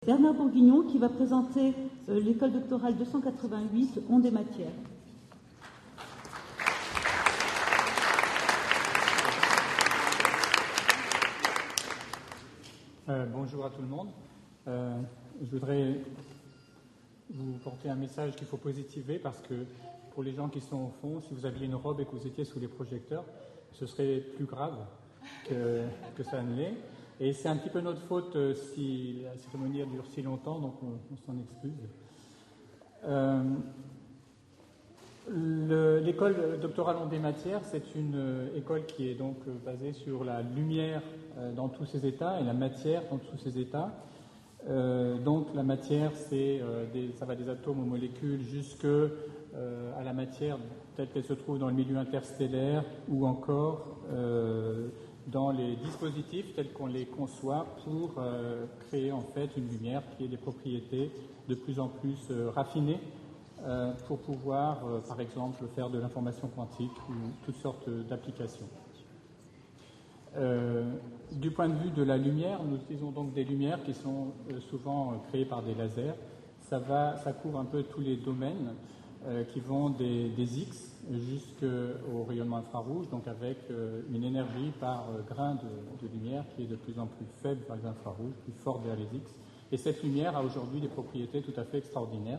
Bernard Bourguignon qui va présenter l'école doctorale 288, Ondes et matières. Bonjour à tout le monde. Je voudrais vous porter un message qu'il faut positiver parce que pour les gens qui sont au fond, si vous aviez une robe et que vous étiez sous les projecteurs, ce serait plus grave que ça ne l'est. Et c'est un petit peu notre faute si la cérémonie dure si longtemps, donc on s'en excuse. L'école doctorale en des matières, c'est une école qui est donc basée sur la lumière dans tous ses états et la matière dans tous ses états. Donc la matière, ça va des atomes aux molécules jusque à la matière telle qu'elle se trouve dans le milieu interstellaire ou encore dans les dispositifs tels qu'on les conçoit pour créer en fait une lumière qui ait des propriétés de plus en plus raffinées pour pouvoir, par exemple, faire de l'information quantique ou toutes sortes d'applications. Du point de vue de la lumière, nous utilisons donc des lumières qui sont souvent créées par des lasers. Ça couvre un peu tous les domaines qui vont des X jusqu'au rayonnement infrarouge, donc avec une énergie par grain de lumière qui est de plus en plus faible vers les infrarouges, plus forte vers les X. Et cette lumière a aujourd'hui des propriétés tout à fait extraordinaires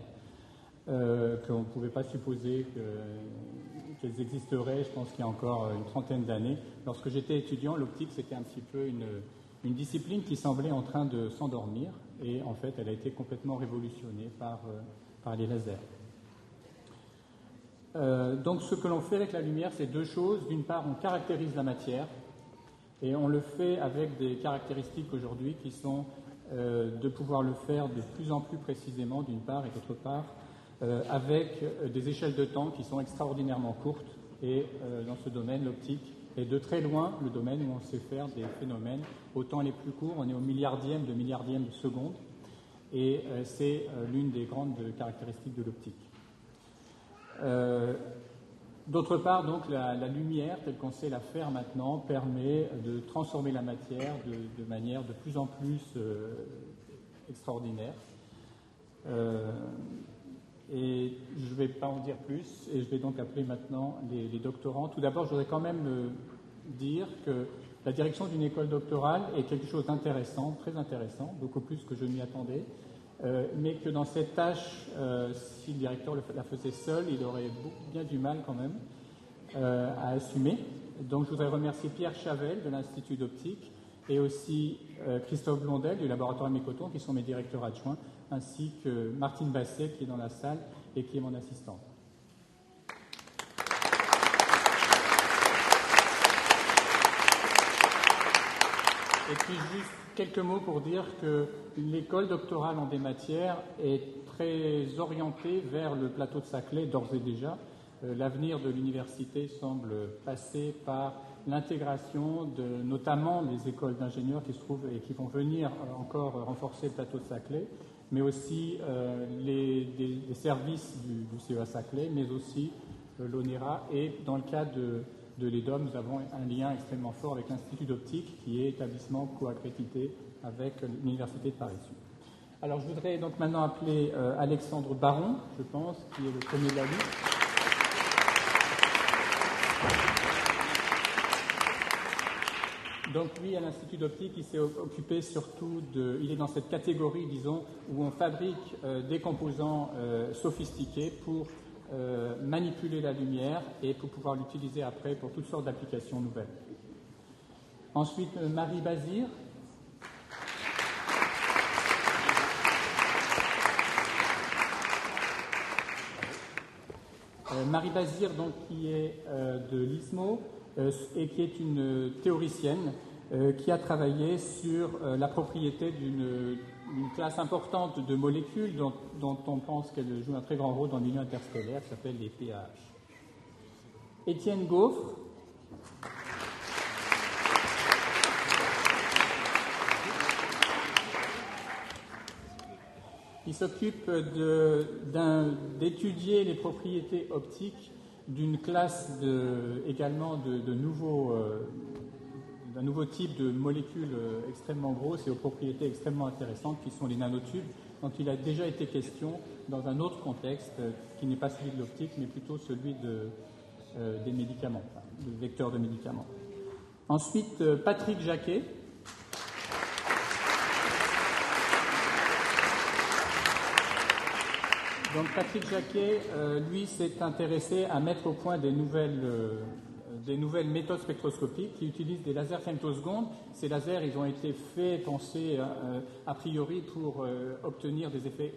qu'on ne pouvait pas supposer qu'elles existeraient, je pense qu'il y a encore une trentaine d'années. Lorsque j'étais étudiant, l'optique, c'était un petit peu une discipline qui semblait en train de s'endormir, et en fait, elle a été complètement révolutionnée par les lasers. Donc, ce que l'on fait avec la lumière, c'est deux choses. D'une part, on caractérise la matière, et on le fait avec des caractéristiques aujourd'hui qui sont de pouvoir le faire de plus en plus précisément, d'une part, et d'autre part, avec des échelles de temps qui sont extraordinairement courtes. Et dans ce domaine, l'optique est de très loin le domaine où on sait faire des phénomènes au temps les plus courts. On est au milliardième de seconde. Et c'est l'une des grandes caractéristiques de l'optique. D'autre part, donc, la lumière, telle qu'on sait la faire maintenant, permet de transformer la matière de manière de plus en plus extraordinaire. Et je ne vais pas en dire plus, et je vais donc appeler maintenant les doctorants. Tout d'abord, je voudrais quand même dire que la direction d'une école doctorale est quelque chose d'intéressant, très intéressant, beaucoup plus que je m'y attendais, mais que dans cette tâche, si le directeur la faisait seul, il aurait bien du mal quand même à assumer. Donc je voudrais remercier Pierre Chavel de l'Institut d'optique et aussi Christophe Blondel du laboratoire Mécoton, qui sont mes directeurs adjoints, ainsi que Martine Basset, qui est dans la salle et qui est mon assistante. Et puis juste quelques mots pour dire que l'école doctorale en des matières est très orientée vers le plateau de Saclay d'ores et déjà. L'avenir de l'université semble passer par l'intégration de notamment les écoles d'ingénieurs qui se trouvent et qui vont venir encore renforcer le plateau de Saclay, mais aussi les services du CEA Saclay, mais aussi l'ONERA. Et dans le cas de l'EDOM, nous avons un lien extrêmement fort avec l'Institut d'optique, qui est établissement co-accrédité avec l'Université de Paris. Alors je voudrais donc maintenant appeler Alexandre Baron, je pense, qui est le premier de la liste. Donc lui, à l'Institut d'optique, il s'est occupé surtout il est dans cette catégorie, disons, où on fabrique des composants sophistiqués pour manipuler la lumière et pour pouvoir l'utiliser après pour toutes sortes d'applications nouvelles. Ensuite, Marie Bazir. Marie Bazir, donc, qui est de l'ISMO et qui est une théoricienne qui a travaillé sur la propriété d'une classe importante de molécules dont on pense qu'elle joue un très grand rôle dans le milieu interstellaire, qui s'appelle les PAH. Étienne Gaufre. Il s'occupe d'étudier les propriétés optiques d'une classe également de nouveaux d'un nouveau type de molécules extrêmement grosses et aux propriétés extrêmement intéressantes qui sont les nanotubes, dont il a déjà été question dans un autre contexte qui n'est pas celui de l'optique, mais plutôt celui des médicaments, des vecteurs de médicaments. Ensuite, Patrick Jacquet. Donc Patrick Jacquet, lui, s'est intéressé à mettre au point des nouvelles méthodes spectroscopiques qui utilisent des lasers femtosecondes. Ces lasers, ils ont été faits, pensés a priori pour obtenir des effets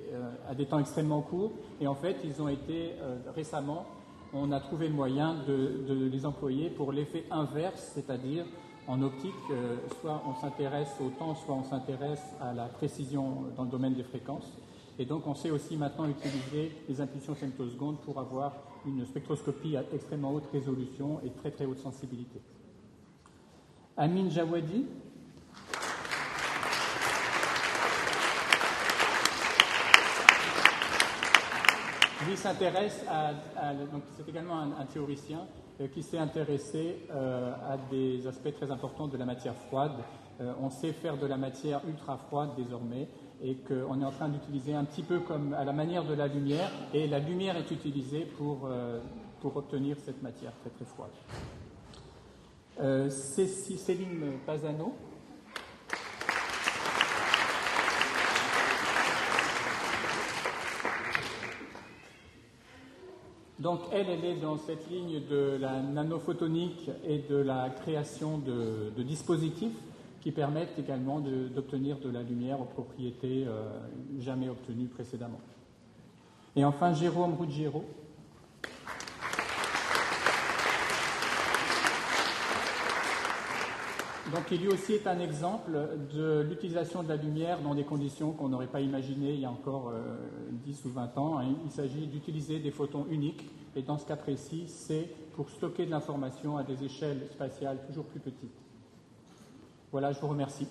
à des temps extrêmement courts. Et en fait, ils ont été récemment, on a trouvé le moyen de les employer pour l'effet inverse, c'est-à-dire en optique, soit on s'intéresse au temps, soit on s'intéresse à la précision dans le domaine des fréquences. Et donc, on sait aussi maintenant utiliser les impulsions femtosecondes pour avoir une spectroscopie à extrêmement haute résolution et très très haute sensibilité. Amin Jawadi. Lui s'intéresse donc c'est également un théoricien qui s'est intéressé à des aspects très importants de la matière froide. On sait faire de la matière ultra froide désormais, et qu'on est en train d'utiliser un petit peu comme à la manière de la lumière, et la lumière est utilisée pour obtenir cette matière très très froide. Céline Pazano. Donc elle est dans cette ligne de la nanophotonique et de la création de dispositifs qui permettent également d'obtenir de la lumière aux propriétés jamais obtenues précédemment. Et enfin, Jérôme Ruggiero. Donc, il lui aussi est un exemple de l'utilisation de la lumière dans des conditions qu'on n'aurait pas imaginées il y a encore 10 ou 20 ans. Il s'agit d'utiliser des photons uniques, et dans ce cas précis, c'est pour stocker de l'information à des échelles spatiales toujours plus petites. Voilà, je vous remercie.